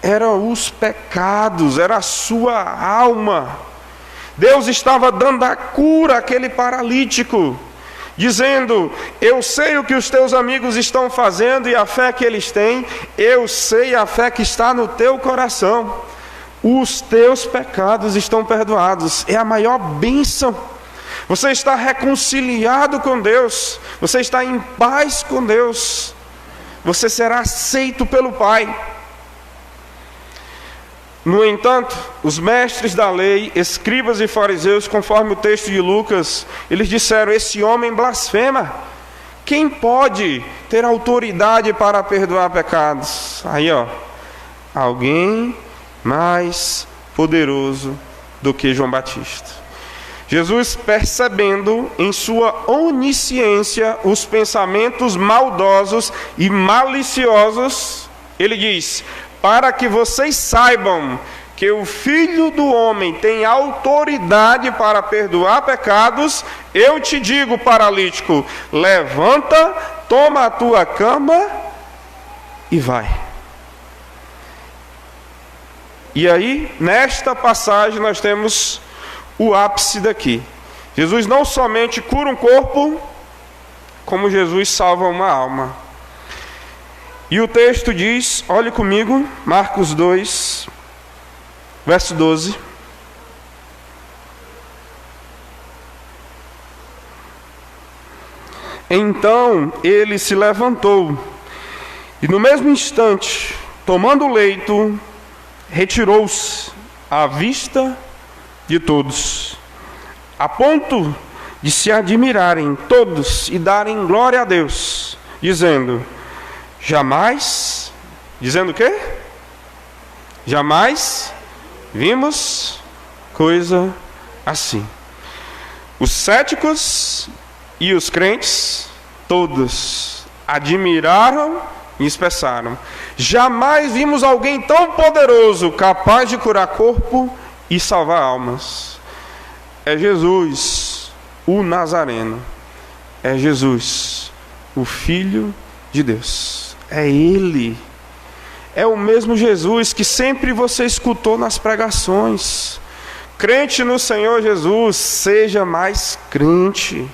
Eram os pecados, era a sua alma. Deus estava dando a cura àquele paralítico, dizendo: eu sei o que os teus amigos estão fazendo e a fé que eles têm, eu sei a fé que está no teu coração. Os teus pecados estão perdoados. É a maior bênção. Você está reconciliado com Deus, você está em paz com Deus, você será aceito pelo Pai. No entanto, os mestres da lei, escribas e fariseus, conforme o texto de Lucas, eles disseram: esse homem blasfema. Quem pode ter autoridade para perdoar pecados? Aí, alguém mais poderoso do que João Batista. Jesus, percebendo em sua onisciência os pensamentos maldosos e maliciosos, ele diz: para que vocês saibam que o Filho do Homem tem autoridade para perdoar pecados, eu te digo, paralítico, levanta, toma a tua cama e vai. E aí, nesta passagem, nós temos o ápice daqui. Jesus não somente cura um corpo, como Jesus salva uma alma. E o texto diz, olhe comigo, Marcos 2, verso 12. Então ele se levantou, e no mesmo instante, tomando o leito, retirou-se à vista de todos, a ponto de se admirarem todos e darem glória a Deus, dizendo: jamais, dizendo o quê? Jamais vimos coisa assim. Os céticos e os crentes, todos admiraram e expressaram: jamais vimos alguém tão poderoso, capaz de curar corpo e salvar almas. É Jesus, o Nazareno. É Jesus, o Filho de Deus. É Ele. É o mesmo Jesus que sempre você escutou nas pregações. Crente no Senhor Jesus, seja mais crente.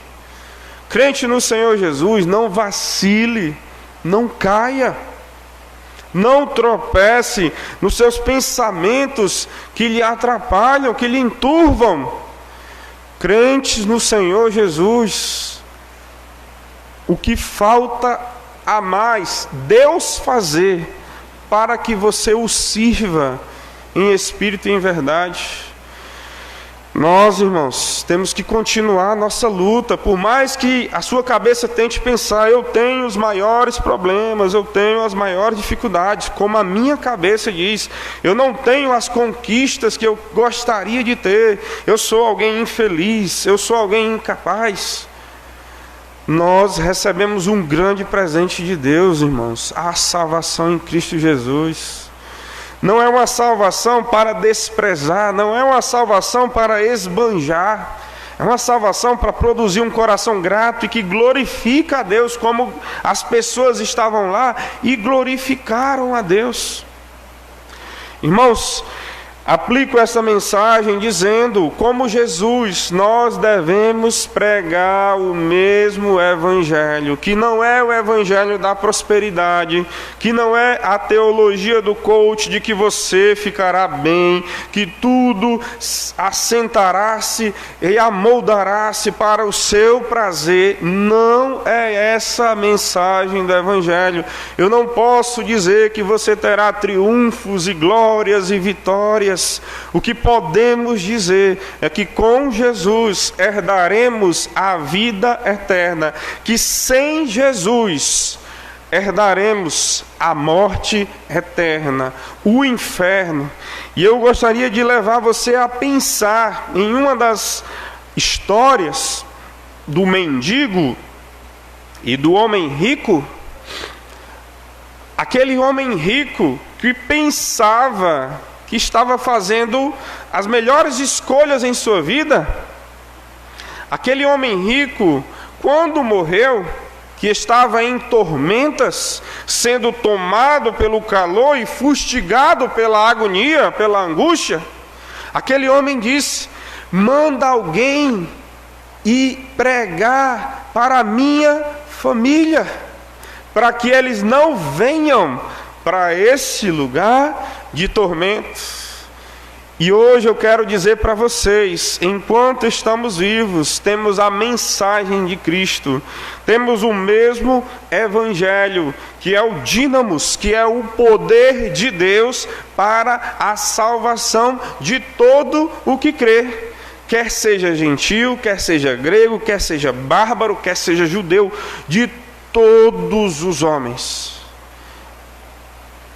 Crente no Senhor Jesus, não vacile, não caia, não tropece nos seus pensamentos que lhe atrapalham, que lhe enturvam. Crentes no Senhor Jesus, o que falta a mais Deus fazer para que você o sirva em espírito e em verdade? Nós, irmãos, temos que continuar a nossa luta, por mais que a sua cabeça tente pensar, eu tenho os maiores problemas, eu tenho as maiores dificuldades, como a minha cabeça diz, eu não tenho as conquistas que eu gostaria de ter, eu sou alguém infeliz, eu sou alguém incapaz. Nós recebemos um grande presente de Deus, irmãos, a salvação em Cristo Jesus. Não é uma salvação para desprezar, não é uma salvação para esbanjar, é uma salvação para produzir um coração grato e que glorifica a Deus, como as pessoas estavam lá e glorificaram a Deus. Irmãos, aplico essa mensagem dizendo, como Jesus, nós devemos pregar o mesmo evangelho, que não é o evangelho da prosperidade, que não é a teologia do coach de que você ficará bem, que tudo assentará-se e amoldará-se para o seu prazer. Não é essa a mensagem do evangelho. Eu não posso dizer que você terá triunfos e glórias e vitórias. O que podemos dizer é que com Jesus herdaremos a vida eterna, que sem Jesus herdaremos a morte eterna, o inferno. E eu gostaria de levar você a pensar em uma das histórias do mendigo e do homem rico. Aquele homem rico que pensava que estava fazendo as melhores escolhas em sua vida. Aquele homem rico, quando morreu, que estava em tormentas, sendo tomado pelo calor e fustigado pela agonia, pela angústia, aquele homem disse: manda alguém ir pregar para a minha família, para que eles não venham para esse lugar de tormentos. E hoje eu quero dizer para vocês, enquanto estamos vivos, temos a mensagem de Cristo, temos o mesmo evangelho, que é o dínamos, que é o poder de Deus para a salvação de todo o que crê, quer seja gentil, quer seja grego, quer seja bárbaro, quer seja judeu, de todos os homens.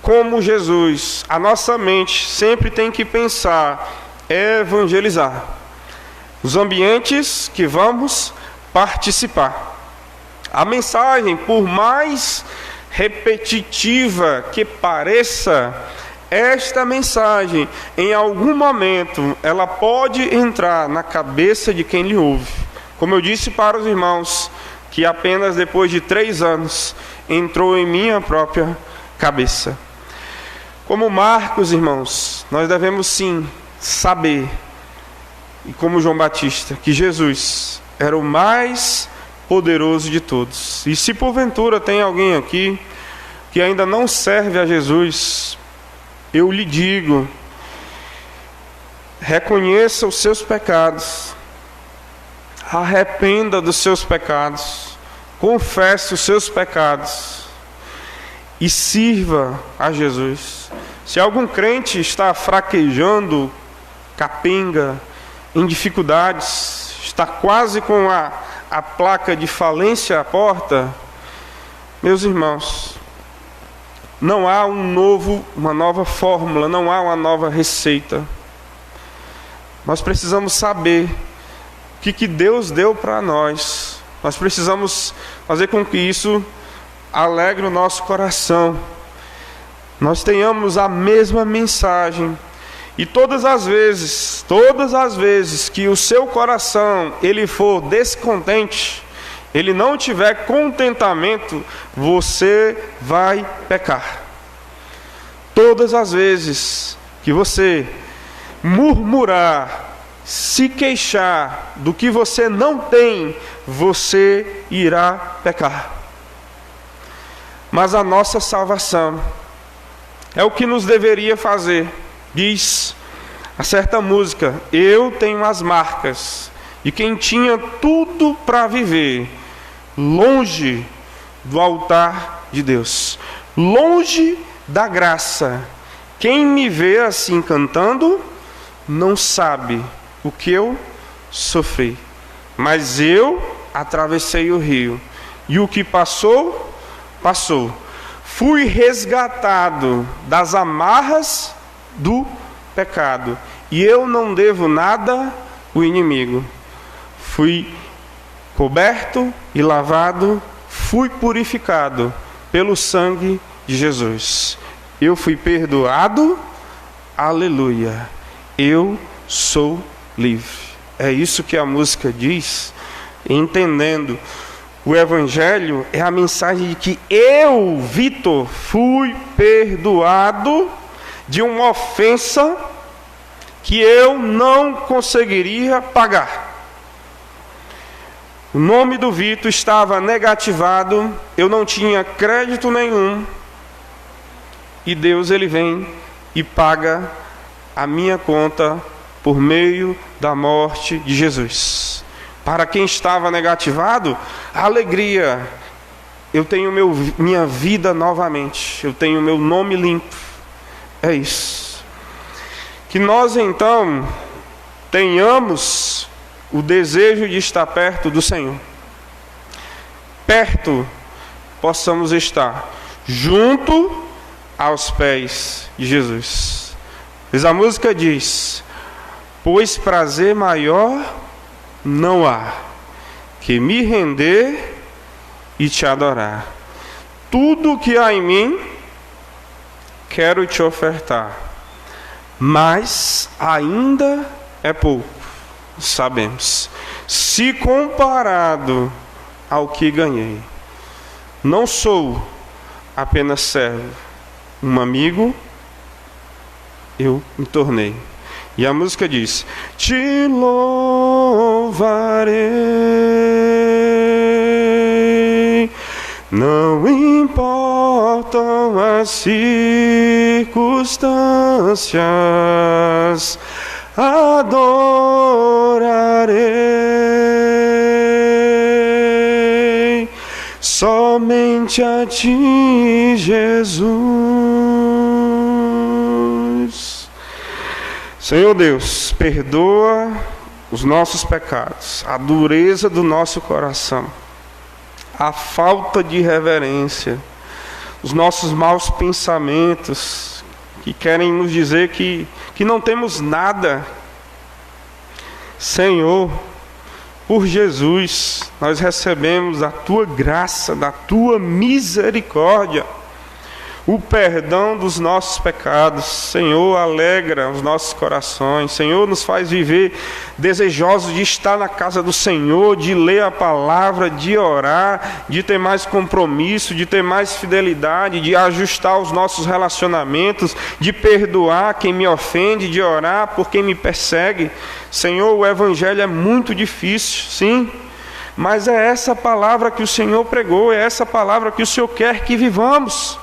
Como Jesus, a nossa mente sempre tem que pensar, evangelizar os ambientes que vamos participar. A mensagem, por mais repetitiva que pareça, esta mensagem, em algum momento, ela pode entrar na cabeça de quem lhe ouve. Como eu disse para os irmãos, que apenas depois de 3 anos entrou em minha própria cabeça. Como Marcos, irmãos, nós devemos sim saber, e como João Batista, que Jesus era o mais poderoso de todos. E se porventura tem alguém aqui que ainda não serve a Jesus, eu lhe digo, reconheça os seus pecados, arrependa dos seus pecados, confesse os seus pecados e sirva a Jesus. Se algum crente está fraquejando, capenga, em dificuldades, está quase com a placa de falência à porta, meus irmãos, não há uma nova fórmula, não há uma nova receita. Nós precisamos saber o que Deus deu para nós. Nós precisamos fazer com que isso alegre o nosso coração. Nós tenhamos a mesma mensagem. E todas as vezes que o seu coração ele for descontente, ele não tiver contentamento, você vai pecar. Todas as vezes que você murmurar, se queixar do que você não tem, você irá pecar. Mas a nossa salvação é o que nos deveria fazer. Diz a certa música: eu tenho as marcas de quem tinha tudo para viver longe do altar de Deus, longe da graça. Quem me vê assim cantando não sabe o que eu sofri, mas eu atravessei o rio, e o que passou, passou. Fui resgatado das amarras do pecado, e eu não devo nada ao inimigo. Fui coberto e lavado, fui purificado pelo sangue de Jesus. Eu fui perdoado, aleluia. Eu sou livre. É isso que a música diz. Entendendo o Evangelho, é a mensagem de que eu, Vitor, fui perdoado de uma ofensa que eu não conseguiria pagar. O nome do Vitor estava negativado, eu não tinha crédito nenhum, e Deus, ele vem e paga a minha conta por meio da morte de Jesus. Para quem estava negativado, a alegria, eu tenho minha vida novamente, eu tenho meu nome limpo. É isso. Que nós então tenhamos o desejo de estar perto do Senhor. Perto possamos estar, junto aos pés de Jesus. Pois a música diz: pois prazer maior não há que me render e te adorar. Tudo que há em mim quero te ofertar, mas ainda é pouco, sabemos, se comparado ao que ganhei. Não sou apenas servo, um amigo eu me tornei. E a música diz: te louvarei, não importam as circunstâncias, adorarei somente a ti, Jesus. Senhor Deus, perdoa os nossos pecados, a dureza do nosso coração, a falta de reverência, os nossos maus pensamentos, que querem nos dizer que não temos nada. Senhor, por Jesus, nós recebemos a Tua graça, da Tua misericórdia, o perdão dos nossos pecados. Senhor, alegra os nossos corações. Senhor, nos faz viver desejosos de estar na casa do Senhor, de ler a palavra, de orar, de ter mais compromisso, de ter mais fidelidade, de ajustar os nossos relacionamentos, de perdoar quem me ofende, de orar por quem me persegue. Senhor, o Evangelho é muito difícil, sim, mas é essa palavra que o Senhor pregou, é essa palavra que o Senhor quer que vivamos.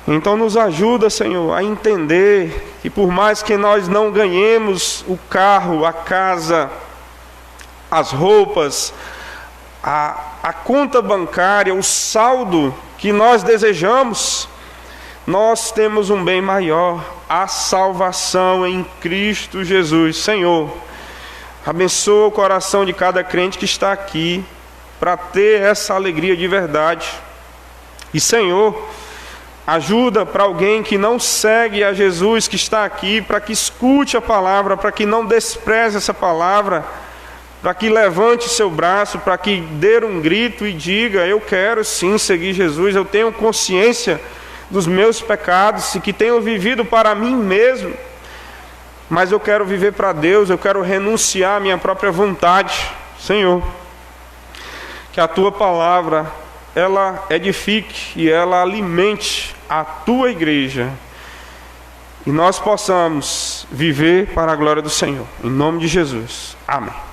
Então nos ajuda, Senhor, a entender que por mais que nós não ganhemos o carro, a casa, as roupas, a conta bancária, o saldo que nós desejamos, nós temos um bem maior, a salvação em Cristo Jesus. Senhor, abençoa o coração de cada crente que está aqui para ter essa alegria de verdade. E Senhor, ajuda para alguém que não segue a Jesus, que está aqui, para que escute a palavra, para que não despreze essa palavra, para que levante seu braço, para que dê um grito e diga: eu quero sim seguir Jesus, eu tenho consciência dos meus pecados e que tenho vivido para mim mesmo, mas eu quero viver para Deus, eu quero renunciar à minha própria vontade. Senhor, que a Tua palavra ela edifique e ela alimente a Tua igreja, e nós possamos viver para a glória do Senhor, em nome de Jesus, amém.